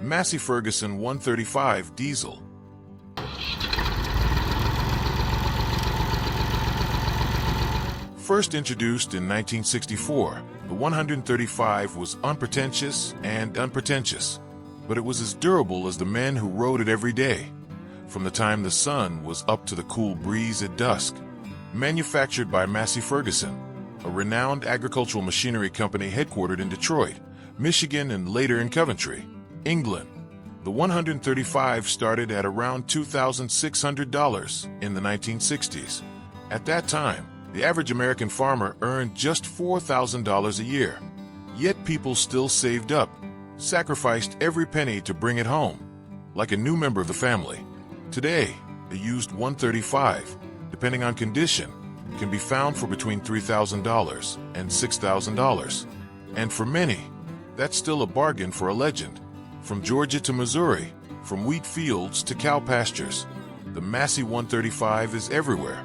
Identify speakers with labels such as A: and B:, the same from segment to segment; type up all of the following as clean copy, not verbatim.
A: Massey Ferguson 135 diesel. First introduced in 1964, the 135 was unpretentious and unpretentious, but it was as durable as the men who rode it every day, from the time the sun was up to the cool breeze at dusk. Manufactured by Massey Ferguson, a renowned agricultural machinery company headquartered in Detroit, Michigan, and later in Coventry, England. The 135 started at around $2,600 in the 1960s. At that time, the average American farmer earned just $4,000 a year. Yet people still saved up, sacrificed every penny to bring it home, like a new member of the family. Today, a used 135, depending on condition, can be found for between $3,000 and $6,000. And for many, that's still a bargain for a legend. From Georgia to Missouri, from wheat fields to cow pastures, the Massey 135 is everywhere.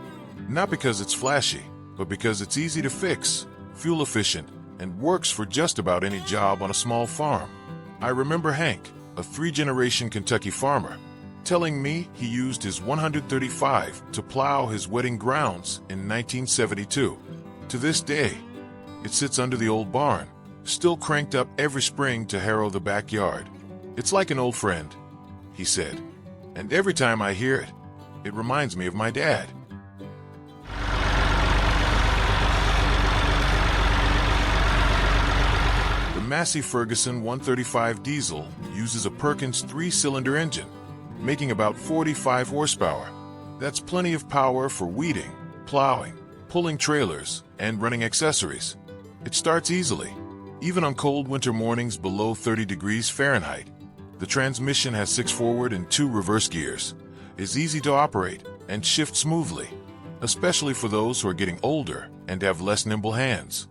A: Not because it's flashy, but because it's easy to fix, fuel efficient, and works for just about any job on a small farm. I remember Hank, a three-generation Kentucky farmer, telling me he used his 135 to plow his wedding grounds in 1972. To this day, it sits under the old barn, still cranked up every spring to harrow the backyard. It's like an old friend, he said, and every time I hear it, it reminds me of my dad. The Massey Ferguson 135 diesel uses a Perkins 3-cylinder engine, making about 45 horsepower. That's plenty of power for weeding, plowing, pulling trailers, and running accessories. It starts easily, even on cold winter mornings below 30 degrees Fahrenheit. The transmission has 6 forward and 2 reverse gears, is easy to operate, and shifts smoothly, especially for those who are getting older and have less nimble hands.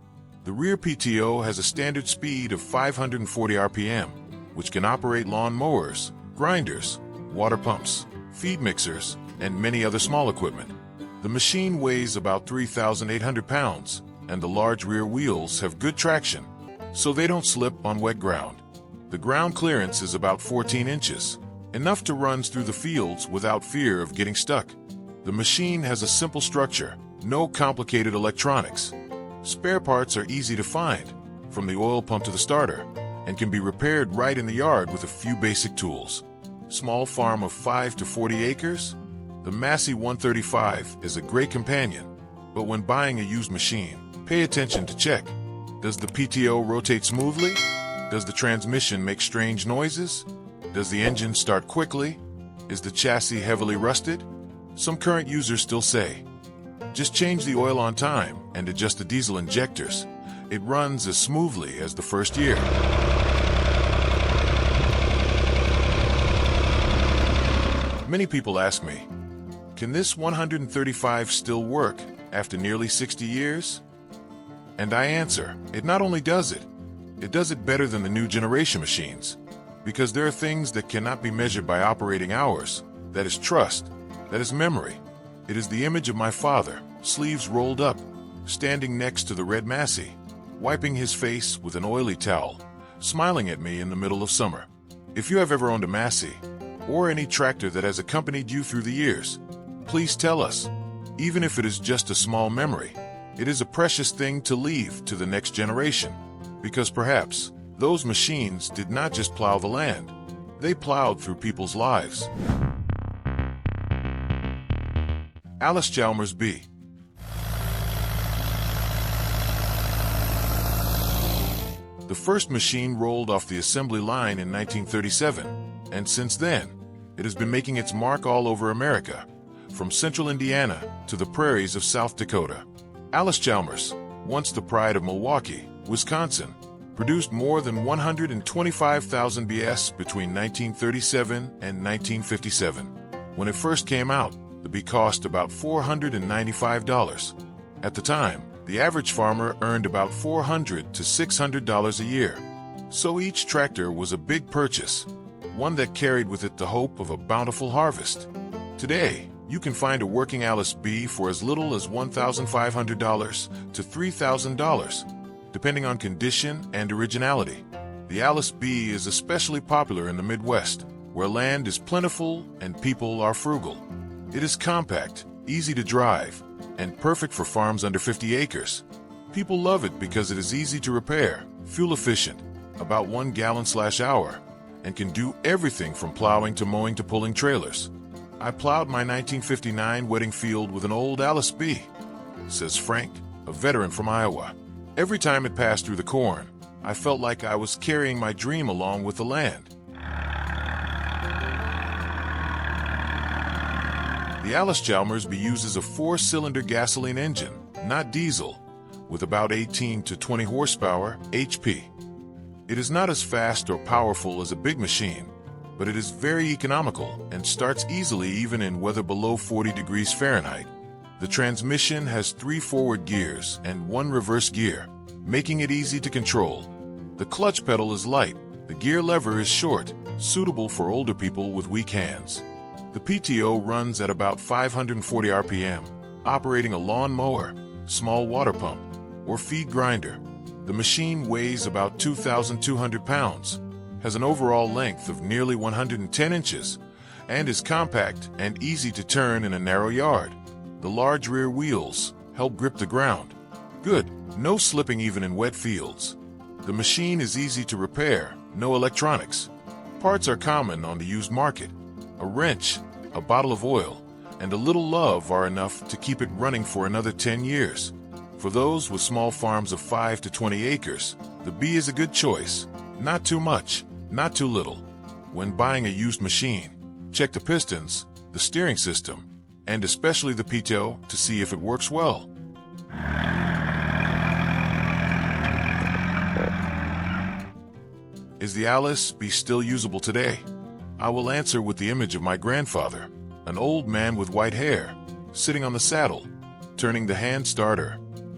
A: The rear PTO has a standard speed of 540 RPM, which can operate lawn mowers, grinders, water pumps, feed mixers, and many other small equipment. The machine weighs about 3,800 pounds, and the large rear wheels have good traction, so they don't slip on wet ground. The ground clearance is about 14 inches, enough to run through the fields without fear of getting stuck. The machine has a simple structure, no complicated electronics. Spare parts are easy to find, from the oil pump to the starter, and can be repaired right in the yard with a few basic tools. Small farm of 5 to 40 acres? The Massey 135 is a great companion, but when buying a used machine, pay attention to check. Does the PTO rotate smoothly? Does the transmission make strange noises? Does the engine start quickly? Is the chassis heavily rusted? Some current users still say, just change the oil on time and adjust the diesel injectors. It runs as smoothly as the first year. Many people ask me, can this 135 still work after nearly 60 years? And I answer, it not only does it does it better than the new generation machines, because there are things that cannot be measured by operating hours. That is trust, that is memory. It is the image of my father, sleeves rolled up, standing next to the red Massey, wiping his face with an oily towel, smiling at me in the middle of summer. If you have ever owned a Massey, or any tractor that has accompanied you through the years, please tell us. Even if it is just a small memory, it is a precious thing to leave to the next generation, because perhaps those machines did not just plow the land, they plowed through people's lives. Allis-Chalmers B. The first machine rolled off the assembly line in 1937, and since then, it has been making its mark all over America, from central Indiana to the prairies of South Dakota. Allis-Chalmers, once the pride of Milwaukee, Wisconsin, produced more than 125,000 BS between 1937 and 1957. When it first came out, the B cost about $495. At the time, the average farmer earned about $400 to $600 a year. So each tractor was a big purchase, one that carried with it the hope of a bountiful harvest. Today, you can find a working Allis B for as little as $1,500 to $3,000, depending on condition and originality. The Allis B is especially popular in the Midwest, where land is plentiful and people are frugal. It is compact, easy to drive, and perfect for farms under 50 acres. People love it because it is easy to repair, fuel efficient, about 1 gallon/hour, and can do everything from plowing to mowing to pulling trailers. I plowed my 1959 wedding field with an old Allis B, says Frank, a veteran from Iowa. Every time it passed through the corn, I felt like I was carrying my dream along with the land. The Allis-Chalmers B uses a 4-cylinder gasoline engine, not diesel, with about 18 to 20 horsepower HP. It is not as fast or powerful as a big machine, but it is very economical and starts easily even in weather below 40 degrees Fahrenheit. The transmission has 3 forward gears and 1 reverse gear, making it easy to control. The clutch pedal is light, the gear lever is short, suitable for older people with weak hands. The PTO runs at about 540 RPM, operating a lawn mower, small water pump, or feed grinder. The machine weighs about 2,200 pounds, has an overall length of nearly 110 inches, and is compact and easy to turn in a narrow yard. The large rear wheels help grip the ground. Good, no slipping even in wet fields. The machine is easy to repair, no electronics. Parts are common on the used market. A wrench, a bottle of oil, and a little love are enough to keep it running for another 10 years. For those with small farms of 5 to 20 acres, the B is a good choice. Not too much, not too little. When buying a used machine, check the pistons, the steering system, and especially the PTO to see if it works well. Is the Allis B still usable today? I will answer with the image of my grandfather, an old man with white hair, sitting on the saddle, turning the hand starter,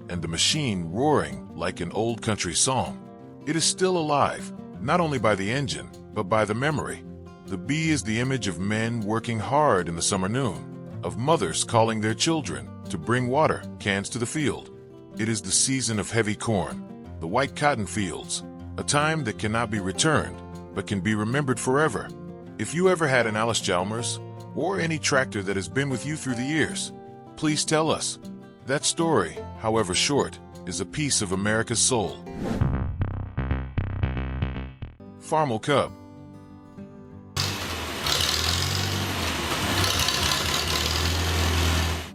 A: and the machine roaring like an old country song. It is still alive, not only by the engine, but by the memory. The B is the image of men working hard in the summer noon, of mothers calling their children to bring water cans to the field. It is the season of heavy corn, the white cotton fields, a time that cannot be returned, but can be remembered forever. If you ever had an Allis-Chalmers, or any tractor that has been with you through the years, please tell us. That story, however short, is a piece of America's soul. Harvester Cub.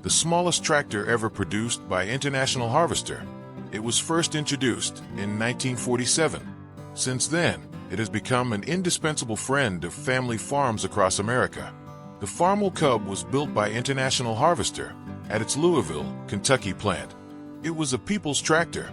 A: The smallest tractor ever produced by International Harvester. It was first introduced in 1947. Since then, it has become an indispensable friend of family farms across America. The Harvester Cub was built by International Harvester at its Louisville, Kentucky plant. It was a people's tractor,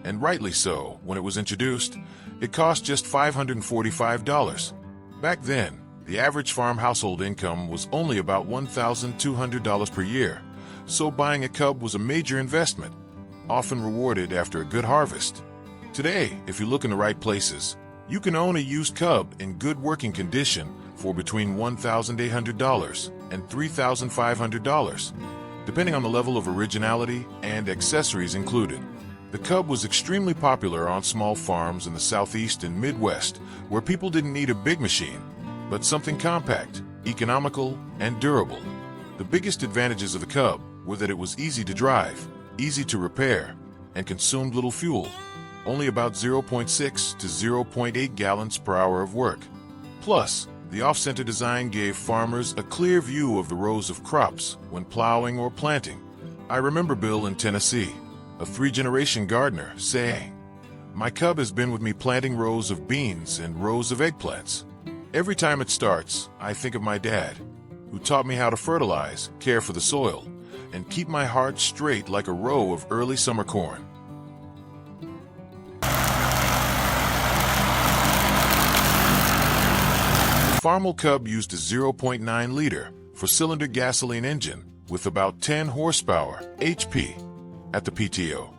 A: and rightly so. When it was introduced, it cost just $545. Back then, the average farm household income was only about $1,200 per year, so buying a Cub was a major investment, often rewarded after a good harvest. Today, if you look in the right places, you can own a used Cub in good working condition for between $1,800 and $3,500, depending on the level of originality and accessories included. The Cub was extremely popular on small farms in the Southeast and Midwest, where people didn't need a big machine, but something compact, economical, and durable. The biggest advantages of the Cub were that it was easy to drive, easy to repair, and consumed little fuel, only about 0.6 to 0.8 gallons per hour of work. Plus, the off-center design gave farmers a clear view of the rows of crops when plowing or planting. I remember Bill in Tennessee, a 3-generation gardener, saying, "My Cub has been with me planting rows of beans and rows of eggplants. Every time it starts, I think of my dad, who taught me how to fertilize, care for the soil, and keep my heart straight like a row of early summer corn." The Harvester Cub used a 0.9-liter 4-cylinder gasoline engine with about 10 horsepower HP at the PTO.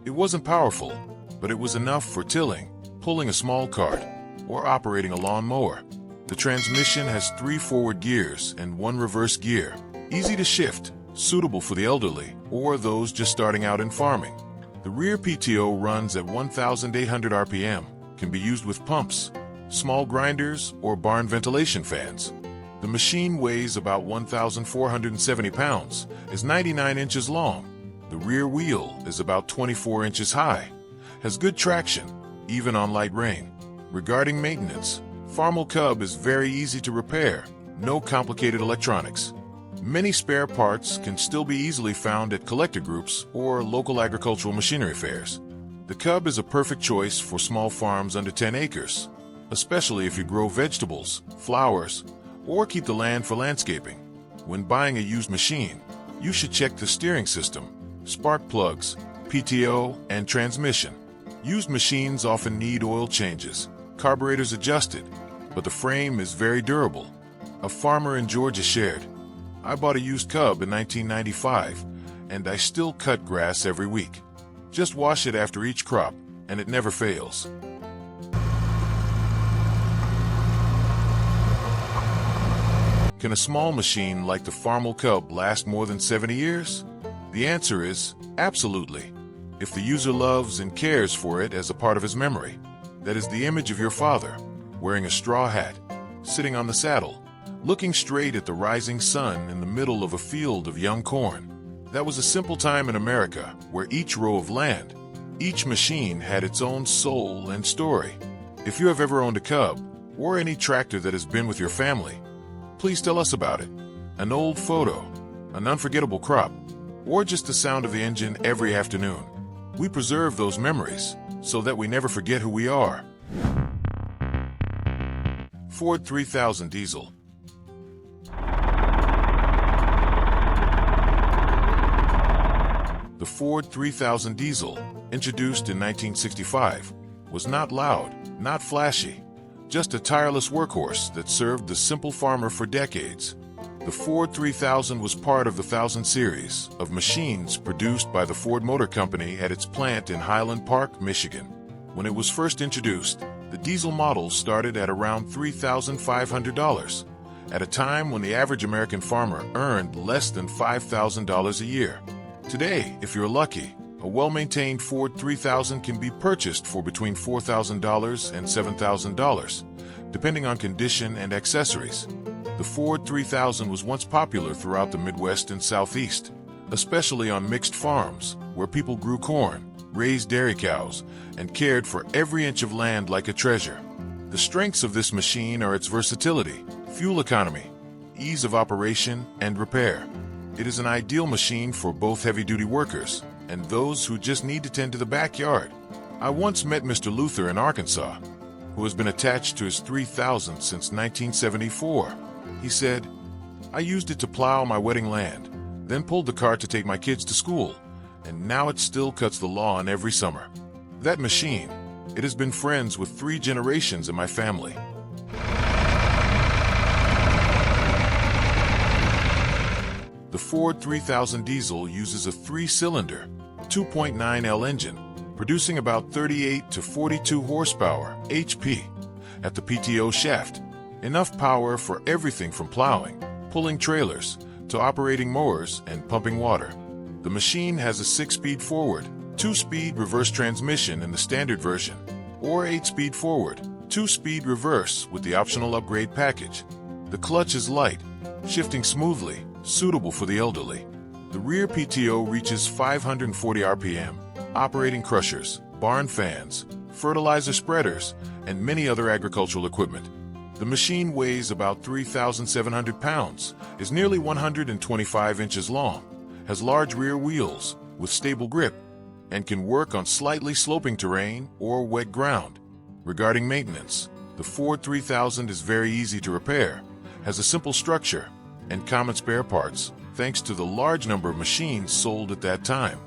A: It wasn't powerful, but it was enough for tilling, pulling a small cart, or operating a lawn mower. The transmission has 3 forward gears and 1 reverse gear, easy to shift, suitable for the elderly or those just starting out in farming. The rear PTO runs at 1,800 RPM, can be used with pumps, small grinders, or barn ventilation fans. The machine weighs about 1,470 pounds, is 99 inches long. The rear wheel is about 24 inches high, has good traction, even on light rain. Regarding maintenance, Farmel Cub is very easy to repair, no complicated electronics. Many spare parts can still be easily found at collector groups or local agricultural machinery fairs. The Cub is a perfect choice for small farms under 10 acres, especially if you grow vegetables, flowers, or keep the land for landscaping. When buying a used machine, you should check the steering system, spark plugs, PTO, and transmission. Used machines often need oil changes, carburetors adjusted, but the frame is very durable. A farmer in Georgia shared, "I bought a used Cub in 1995, and I still cut grass every week. Just wash it after each crop, and it never fails." Can a small machine like the Farmel Cub last more than 70 years? The answer is absolutely, if the user loves and cares for it as a part of his memory. That is the image of your father, wearing a straw hat, sitting on the saddle, looking straight at the rising sun in the middle of a field of young corn. That was a simple time in America where each row of land, each machine had its own soul and story. If you have ever owned a Cub, or any tractor that has been with your family, please tell us about it. An old photo, an unforgettable crop, or just the sound of the engine every afternoon. We preserve those memories so that we never forget who we are. Ford 3000 Diesel. The Ford 3000 Diesel, introduced in 1965, was not loud, not flashy, just a tireless workhorse that served the simple farmer for decades. The Ford 3000 was part of the 1000 series of machines produced by the Ford Motor Company at its plant in Highland Park, Michigan. When it was first introduced, the diesel models started at around $3,500, at a time when the average American farmer earned less than $5,000 a year. Today, if you're lucky, a well-maintained Ford 3000 can be purchased for between $4,000 and $7,000, depending on condition and accessories. The Ford 3000 was once popular throughout the Midwest and Southeast, especially on mixed farms, where people grew corn, raised dairy cows, and cared for every inch of land like a treasure. The strengths of this machine are its versatility, fuel economy, ease of operation, and repair. It is an ideal machine for both heavy-duty workers and those who just need to tend to the backyard. I once met Mr. Luther in Arkansas, who has been attached to his 3000 since 1974. He said, "I used it to plow my wedding land, then pulled the cart to take my kids to school, and now it still cuts the lawn every summer." That machine, it has been friends with 3 generations in my family. The Ford 3000 Diesel uses a 3-cylinder, 2.9L engine, producing about 38 to 42 horsepower, HP, at the PTO shaft. Enough power for everything from plowing, pulling trailers, to operating mowers and pumping water. The machine has a 6-speed forward, 2-speed reverse transmission in the standard version, or 8-speed forward, 2-speed reverse with the optional upgrade package. The clutch is light, shifting smoothly, suitable for the elderly. The rear PTO reaches 540 RPM, operating crushers, barn fans, fertilizer spreaders, and many other agricultural equipment. The machine weighs about 3,700 pounds, is nearly 125 inches long, has large rear wheels with stable grip, and can work on slightly sloping terrain or wet ground. Regarding maintenance, the Ford 3000 is very easy to repair, has a simple structure, and common spare parts, thanks to the large number of machines sold at that time.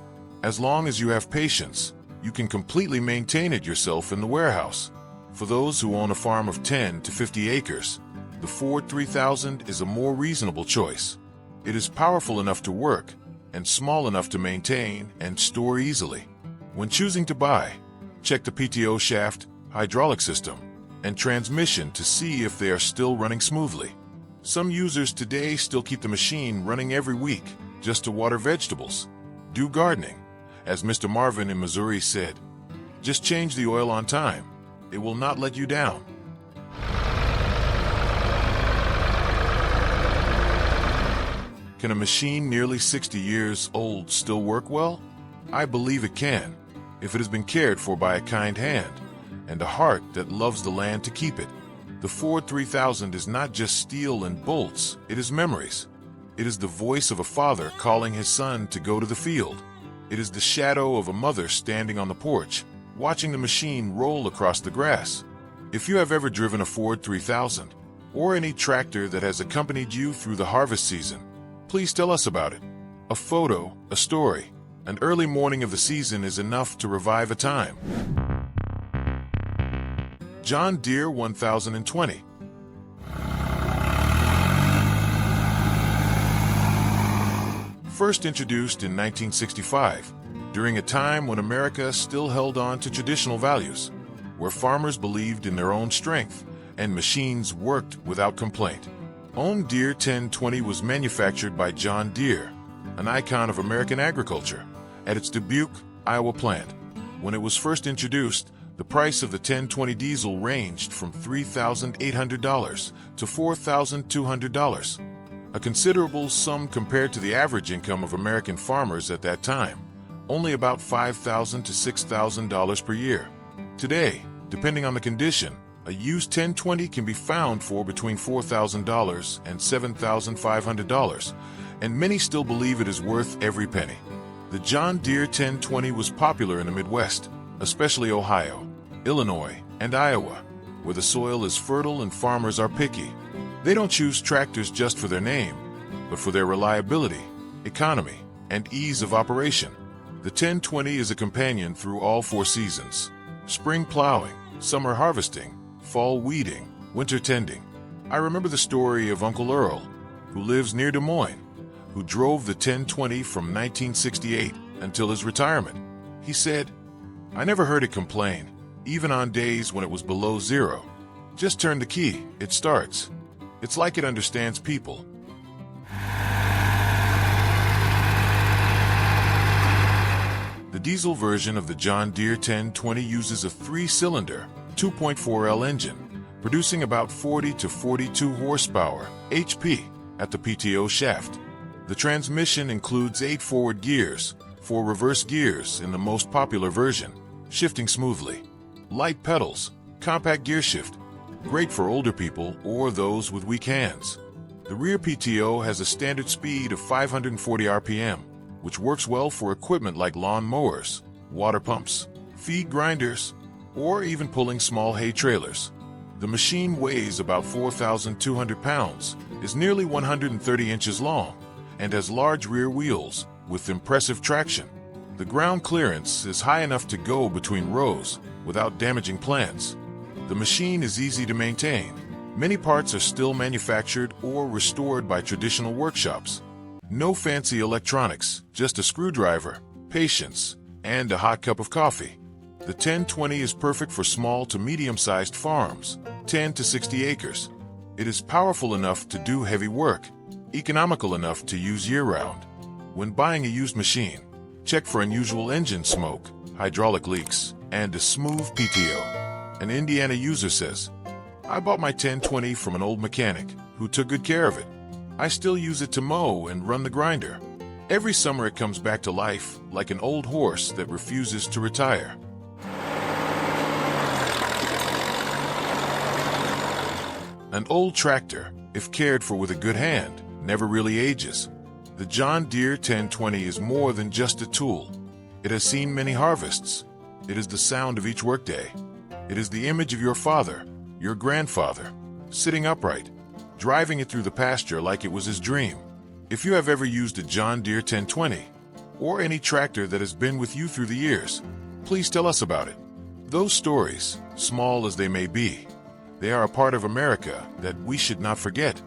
A: As long as you have patience, you can completely maintain it yourself in the warehouse. For those who own a farm of 10 to 50 acres, the Ford 3000 is a more reasonable choice. It is powerful enough to work and small enough to maintain and store easily. When choosing to buy, check the PTO shaft, hydraulic system, and transmission to see if they are still running smoothly. Some users today still keep the machine running every week just to water vegetables, do gardening. As Mr. Marvin in Missouri said, "Just change the oil on time. it will not let you down. Can a machine nearly 60 years old still work well? I believe it can, if it has been cared for by a kind hand and a heart that loves the land to keep it. The Ford 3000 is not just steel and bolts, it is memories. It is the voice of a father calling his son to go to the field. It is the shadow of a mother standing on the porch, watching the machine roll across the grass. If you have ever driven a Ford 3000, or any tractor that has accompanied you through the harvest season, please tell us about it. A photo, a story, an early morning of the season is enough to revive a time. John Deere 1020. First introduced in 1965, during a time when America still held on to traditional values, where farmers believed in their own strength and machines worked without complaint. Own Deere 1020 was manufactured by John Deere, an icon of American agriculture, at its Dubuque, Iowa plant. When it was first introduced, the price of the 1020 diesel ranged from $3,800 to $4,200, a considerable sum compared to the average income of American farmers at that time, only about $5,000 to $6,000 per year. Today, depending on the condition, a used 1020 can be found for between $4,000 and $7,500, and many still believe it is worth every penny. The John Deere 1020 was popular in the Midwest, especially Ohio, Illinois, and Iowa, where the soil is fertile and farmers are picky. They don't choose tractors just for their name, but for their reliability, economy, and ease of operation. The 1020 is a companion through all 4 seasons: spring plowing, summer harvesting, fall weeding, winter tending. I remember the story of Uncle Earl, who lives near Des Moines, who drove the 1020 from 1968 until his retirement. He said, "I never heard it complain, even on days when it was below zero. Just turn the key, it starts. It's like it understands people." The diesel version of the John Deere 1020 uses a 3-cylinder, 2.4L engine, producing about 40 to 42 horsepower, HP, at the PTO shaft. The transmission includes 8 forward gears, 4 reverse gears in the most popular version, shifting smoothly. Light pedals, compact gear shift, great for older people or those with weak hands. The rear PTO has a standard speed of 540 RPM, which works well for equipment like lawn mowers, water pumps, feed grinders, or even pulling small hay trailers. The machine weighs about 4,200 pounds, is nearly 130 inches long, and has large rear wheels with impressive traction. The ground clearance is high enough to go between rows without damaging plants. The machine is easy to maintain. Many parts are still manufactured or restored by traditional workshops. No fancy electronics, just a screwdriver, patience, and a hot cup of coffee. The 1020 is perfect for small to medium-sized farms, 10 to 60 acres. It is powerful enough to do heavy work, economical enough to use year-round. When buying a used machine, check for unusual engine smoke, hydraulic leaks, and a smooth PTO. An Indiana user says, "I bought my 1020 from an old mechanic who took good care of it. I still use it to mow and run the grinder. Every summer it comes back to life like an old horse that refuses to retire." An old tractor, if cared for with a good hand, never really ages. The John Deere 1020 is more than just a tool. It has seen many harvests. It is the sound of each workday. It is the image of your father, your grandfather, sitting upright, driving it through the pasture like it was his dream. If you have ever used a John Deere 1020, or any tractor that has been with you through the years, please tell us about it. Those stories, small as they may be, they are a part of America that we should not forget.